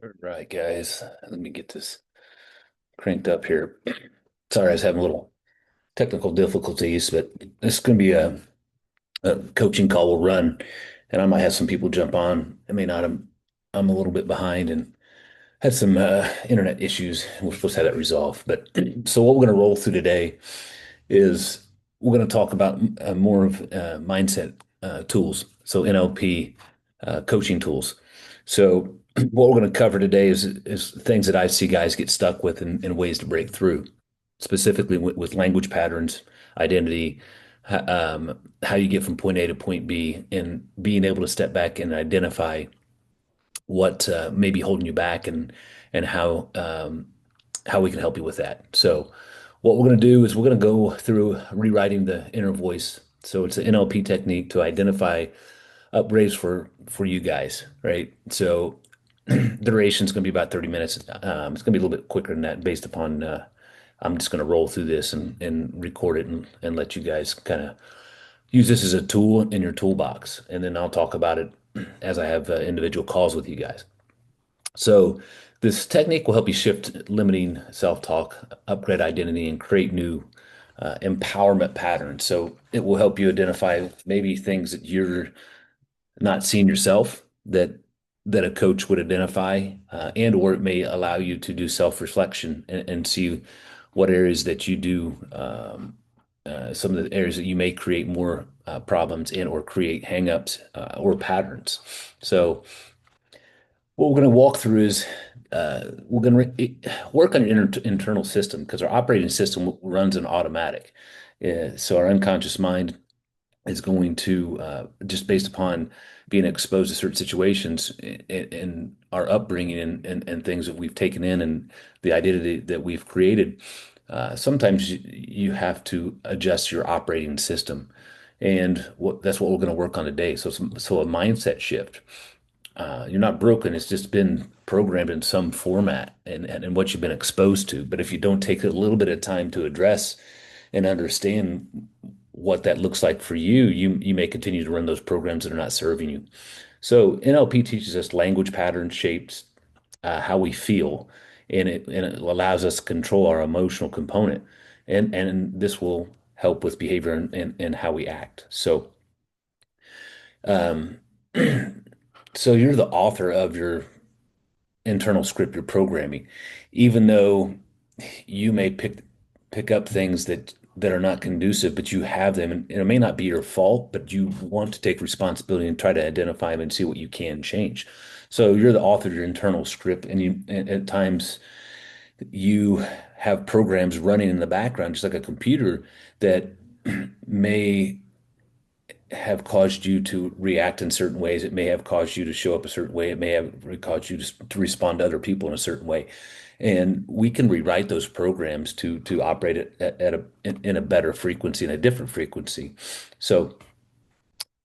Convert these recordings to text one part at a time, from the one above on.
All right, guys, let me get this cranked up here. Sorry, I was having a little technical difficulties, but this is going to be a coaching call will run, and I might have some people jump on. I may not. I'm a little bit behind and had some internet issues. We're supposed to have that resolved. But so what we're going to roll through today is we're going to talk about more of mindset tools, so NLP coaching tools. So what we're going to cover today is things that I see guys get stuck with and ways to break through, specifically with language patterns, identity, how you get from point A to point B, and being able to step back and identify what may be holding you back and how we can help you with that. So what we're going to do is we're going to go through rewriting the inner voice. So it's an NLP technique to identify upgrades for you guys, right? So duration is going to be about 30 minutes. It's going to be a little bit quicker than that based upon I'm just going to roll through this and record it and let you guys kind of use this as a tool in your toolbox. And then I'll talk about it as I have individual calls with you guys. So this technique will help you shift limiting self-talk, upgrade identity, and create new empowerment patterns. So it will help you identify maybe things that you're not seeing yourself that a coach would identify, and or it may allow you to do self-reflection and see what areas that you do, some of the areas that you may create more problems and or create hangups or patterns. So what we're going to walk through is we're going to work on your internal system because our operating system runs in automatic. So our unconscious mind is going to just based upon being exposed to certain situations and our upbringing and things that we've taken in and the identity that we've created. Sometimes you have to adjust your operating system, and that's what we're going to work on today. So a mindset shift. You're not broken. It's just been programmed in some format and what you've been exposed to. But if you don't take a little bit of time to address and understand what that looks like for you, you may continue to run those programs that are not serving you. So NLP teaches us language patterns, shapes, how we feel, and it allows us to control our emotional component. And this will help with behavior and how we act. So um, so you're the author of your internal script you're programming, even though you may pick up things that are not conducive, but you have them, and it may not be your fault, but you want to take responsibility and try to identify them and see what you can change. So you're the author of your internal script, and at times you have programs running in the background, just like a computer, that may have caused you to react in certain ways. It may have caused you to show up a certain way. It may have caused you to respond to other people in a certain way. And we can rewrite those programs to operate at a in a better frequency, in a different frequency. So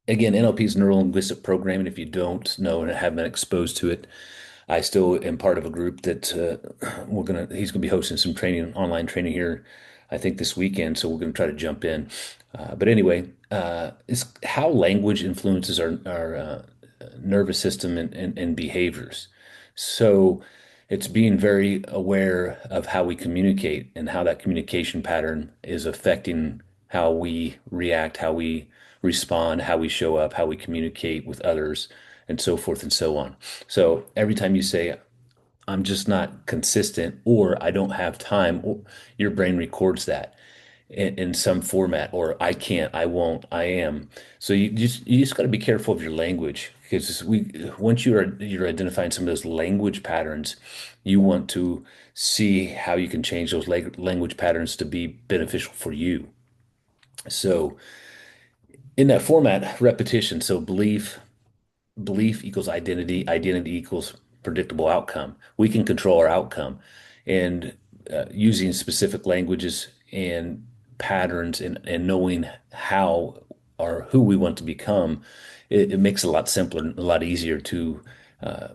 again, NLP is neuro linguistic programming. If you don't know and have been exposed to it, I still am part of a group that he's gonna be hosting some training, online training here, I think this weekend. So we're gonna try to jump in. But anyway, it's how language influences our nervous system and behaviors. So it's being very aware of how we communicate and how that communication pattern is affecting how we react, how we respond, how we show up, how we communicate with others, and so forth and so on. So every time you say, I'm just not consistent, or I don't have time, or your brain records that in some format, or I can't, I won't, I am. So you just got to be careful of your language because once you're identifying some of those language patterns, you want to see how you can change those language patterns to be beneficial for you. So in that format, repetition. So belief equals identity, identity equals predictable outcome. We can control our outcome, and using specific languages and patterns and knowing how or who we want to become, it makes it a lot simpler and a lot easier to uh,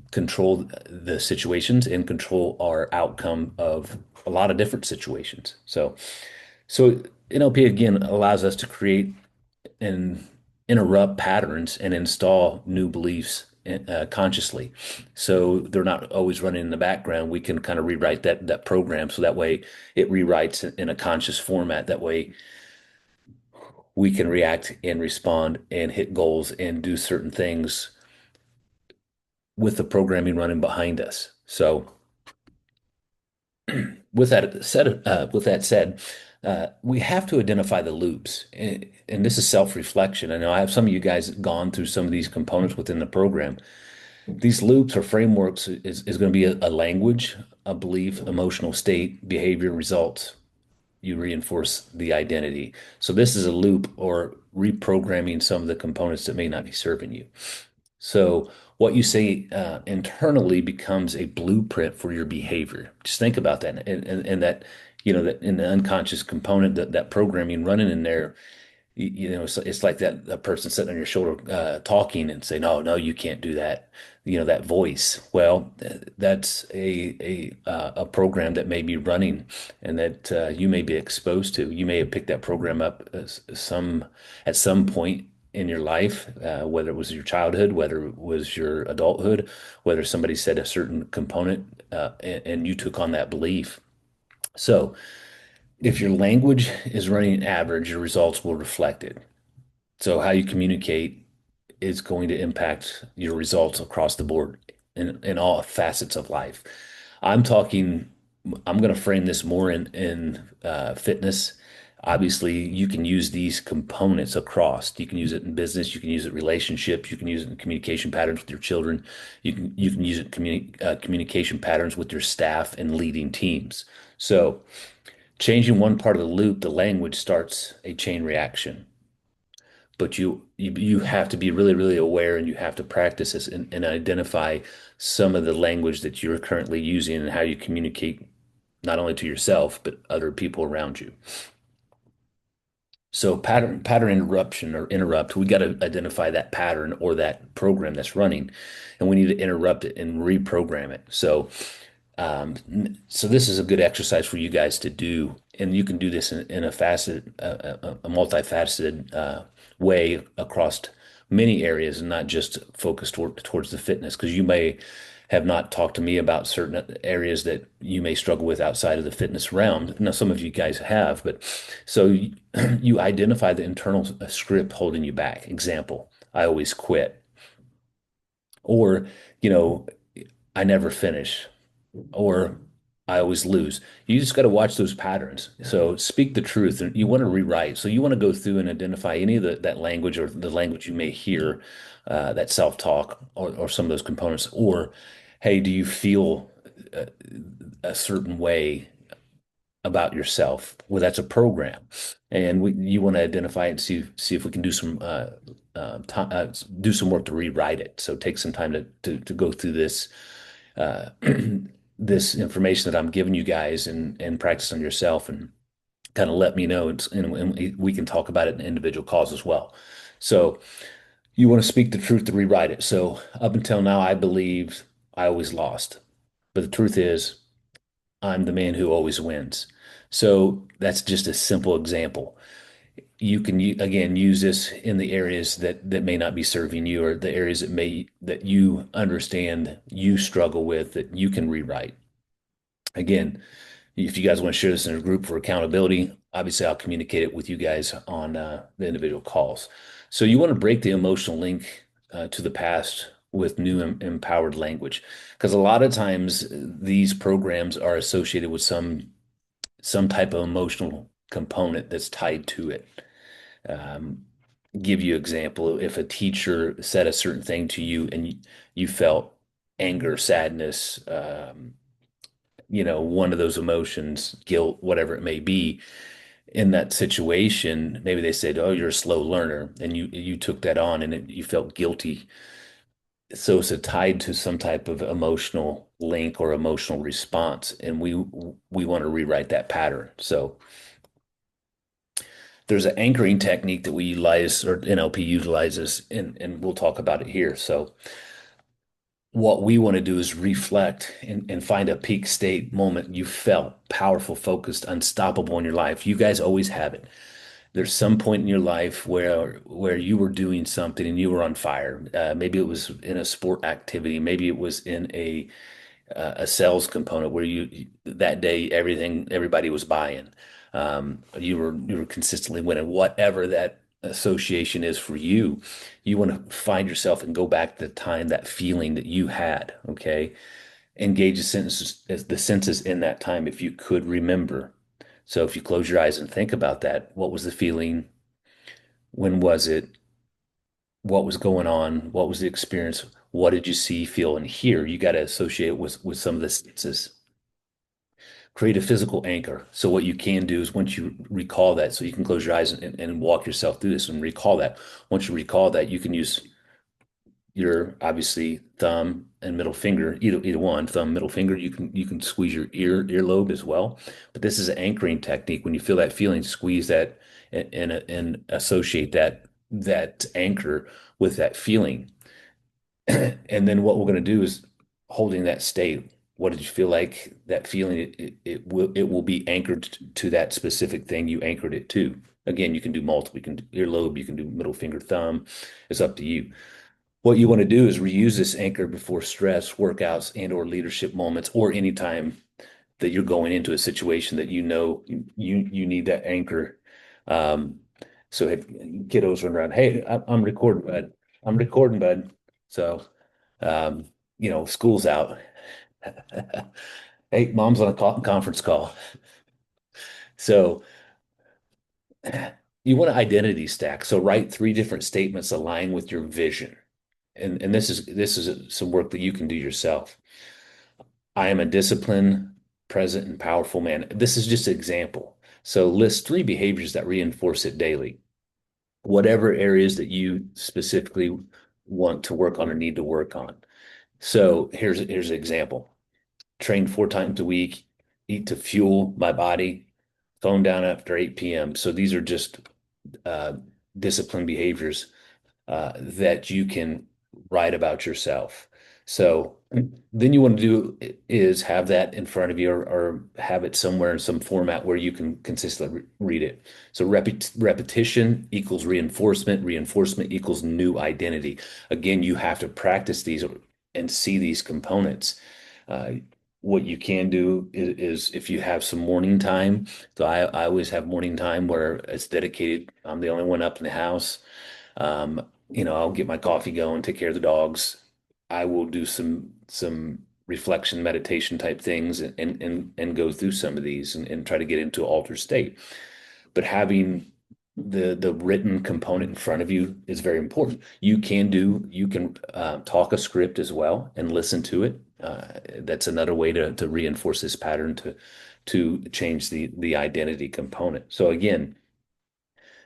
control the situations and control our outcome of a lot of different situations. So NLP again allows us to create and interrupt patterns and install new beliefs consciously. So they're not always running in the background. We can kind of rewrite that program so that way it rewrites in a conscious format. That way we can react and respond and hit goals and do certain things with the programming running behind us. So with that said, we have to identify the loops, and this is self-reflection. I know I have some of you guys gone through some of these components within the program. These loops or frameworks is going to be a language, a belief, emotional state, behavior, results. You reinforce the identity. So this is a loop or reprogramming some of the components that may not be serving you. So what you say internally becomes a blueprint for your behavior. Just think about that, and that that in the unconscious component that programming running in there, it's like that person sitting on your shoulder talking and saying, "No, no, you can't do that." That voice. Well, that's a program that may be running and that you may be exposed to. You may have picked that program up at some point in your life, whether it was your childhood, whether it was your adulthood, whether somebody said a certain component and you took on that belief. So, if your language is running average, your results will reflect it. So how you communicate is going to impact your results across the board in all facets of life. I'm talking, I'm going to frame this more in fitness. Obviously, you can use these components across. You can use it in business. You can use it in relationships. You can use it in communication patterns with your children. You can use it in communication patterns with your staff and leading teams. So changing one part of the loop, the language starts a chain reaction. But you have to be really, really aware and you have to practice this and identify some of the language that you're currently using and how you communicate not only to yourself, but other people around you. So pattern interruption or interrupt, we got to identify that pattern or that program that's running, and we need to interrupt it and reprogram it. Um, so this is a good exercise for you guys to do, and you can do this in a multifaceted way across many areas, and not just focused towards the fitness. Because you may have not talked to me about certain areas that you may struggle with outside of the fitness realm. Now, some of you guys have, but so you identify the internal script holding you back. Example, I always quit, or you know, I never finish or I always lose. You just got to watch those patterns. So speak the truth, and you want to rewrite. So you want to go through and identify any of that language or the language you may hear, that self-talk or some of those components. Or, hey, do you feel a, a certain way about yourself? Well, that's a program, and you want to identify it and see if we can do do some work to rewrite it. So take some time to go through this uh, this information that I'm giving you guys and practice on yourself and kind of let me know and we can talk about it in individual calls as well. So you want to speak the truth to rewrite it. So up until now, I believed I always lost, but the truth is I'm the man who always wins. So that's just a simple example. You can again use this in the areas that may not be serving you or the areas that you understand you struggle with that you can rewrite. Again, if you guys want to share this in a group for accountability, obviously I'll communicate it with you guys on the individual calls. So you want to break the emotional link to the past with new empowered language, because a lot of times these programs are associated with some type of emotional component that's tied to it. Um, give you example, if a teacher said a certain thing to you and you felt anger, sadness, one of those emotions, guilt, whatever it may be, in that situation, maybe they said, "Oh, you're a slow learner," and you took that on and you felt guilty. So it's tied to some type of emotional link or emotional response, and we want to rewrite that pattern. So there's an anchoring technique that we utilize or NLP utilizes, and we'll talk about it here. So what we want to do is reflect and find a peak state moment you felt powerful, focused, unstoppable in your life. You guys always have it. there's some point in your life where you were doing something and you were on fire. Maybe it was in a sport activity. Maybe it was in a sales component where you that day everybody was buying. You were consistently winning. Whatever that association is for you, you want to find yourself and go back to the time, that feeling that you had. Okay, engage the senses in that time if you could remember. So if you close your eyes and think about that, what was the feeling? When was it? What was going on? What was the experience? What did you see, feel, and hear? You got to associate it with some of the senses. Create a physical anchor. So what you can do is once you recall that, so you can close your eyes and walk yourself through this and recall that. Once you recall that, you can use your obviously thumb and middle finger, either one, thumb, middle finger. You can squeeze your earlobe as well. But this is an anchoring technique. When you feel that feeling, squeeze that and associate that anchor with that feeling. And then what we're going to do is holding that state. What did you feel like? That feeling, it will be anchored to that specific thing you anchored it to. Again, you can do multiple. You can do earlobe, you can do middle finger, thumb. It's up to you. What you want to do is reuse this anchor before stress, workouts, and or leadership moments, or anytime that you're going into a situation that you know you need that anchor. Um, so if kiddos run around, hey, I'm recording, bud. I'm recording, bud. So um, school's out. Hey, mom's on a conference call. So you want to identity stack. So write three different statements align with your vision. And this is some work that you can do yourself. I am a disciplined, present, and powerful man. This is just an example. So list three behaviors that reinforce it daily. Whatever areas that you specifically want to work on or need to work on. So here's an example. Train 4 times a week, eat to fuel my body, phone down after 8 p.m. So these are just uh, discipline behaviors that you can write about yourself. So then you want to do is have that in front of you or have it somewhere in some format where you can consistently read it. So repetition equals reinforcement, reinforcement equals new identity. Again, you have to practice these and see these components. Uh, what you can do is if you have some morning time. So I always have morning time where it's dedicated. I'm the only one up in the house. I'll get my coffee going, take care of the dogs. I will do some reflection meditation type things and go through some of these and try to get into an altered state. But having the written component in front of you is very important. You can talk a script as well and listen to it. That's another way to reinforce this pattern to change the identity component. So again,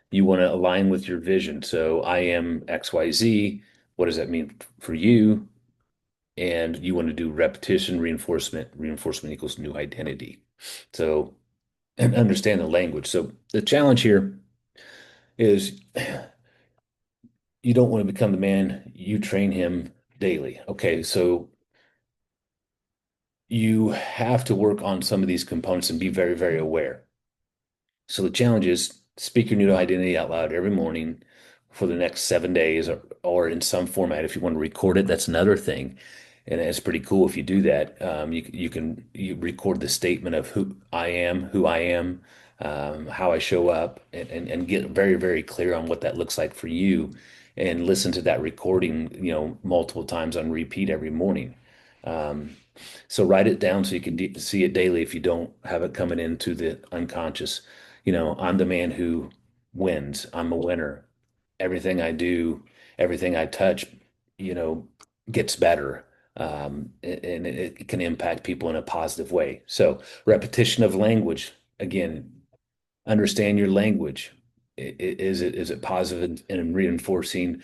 you want to align with your vision. So I am XYZ. What does that mean for you? And you want to do repetition, reinforcement. Reinforcement equals new identity. So, and understand the language. So the challenge here is you don't want to become the man you train him daily. Okay, so you have to work on some of these components and be very, very aware. So the challenge is speak your new identity out loud every morning for the next 7 days or in some format. If you want to record it, that's another thing. And it's pretty cool if you do that. You record the statement of who I am, how I show up, and get very, very clear on what that looks like for you. And listen to that recording, multiple times on repeat every morning. Um, so write it down so you can see it daily if you don't have it coming into the unconscious. I'm the man who wins. I'm a winner. Everything I do, everything I touch, you know, gets better. And it can impact people in a positive way. So repetition of language, again, understand your language. Is it positive and reinforcing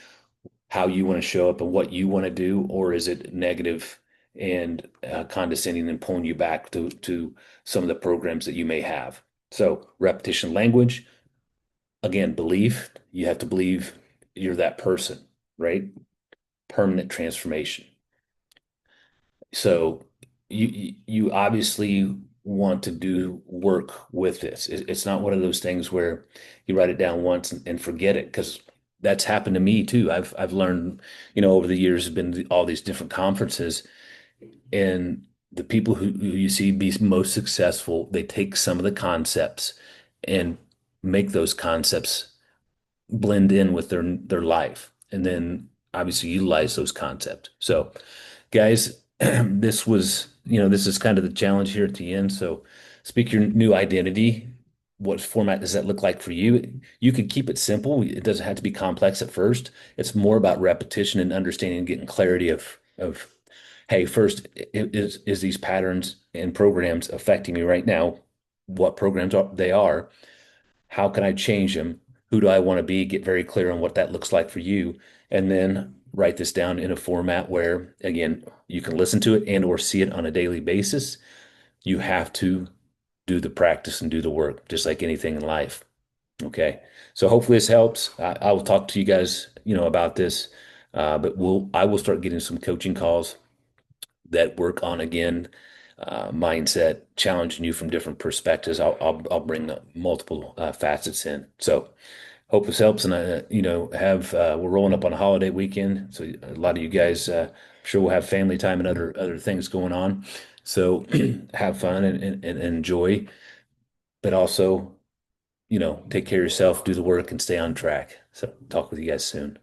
how you want to show up and what you want to do, or is it negative and condescending and pulling you back to some of the programs that you may have? So repetition language, again, belief. You have to believe you're that person, right? Permanent transformation. So you obviously want to do work with this. It's not one of those things where you write it down once and forget it, because that's happened to me too. I've learned, over the years, have been all these different conferences, and the people who you see be most successful, they take some of the concepts and make those concepts blend in with their life, and then obviously utilize those concepts. So, guys, this is kind of the challenge here at the end. So, speak your new identity. What format does that look like for you? You could keep it simple. It doesn't have to be complex at first. It's more about repetition and understanding and getting clarity of hey, first, is these patterns and programs affecting me right now? What programs they are? How can I change them? Who do I want to be? Get very clear on what that looks like for you, and then write this down in a format where, again, you can listen to it and or see it on a daily basis. You have to do the practice and do the work, just like anything in life. Okay. So hopefully this helps. I will talk to you guys, about this, but I will start getting some coaching calls that work on, again, mindset, challenging you from different perspectives. I'll bring the multiple facets in. So hope this helps. And have we're rolling up on a holiday weekend, so a lot of you guys, I'm sure we'll have family time and other things going on. So have fun and enjoy, but also, take care of yourself, do the work, and stay on track. So talk with you guys soon.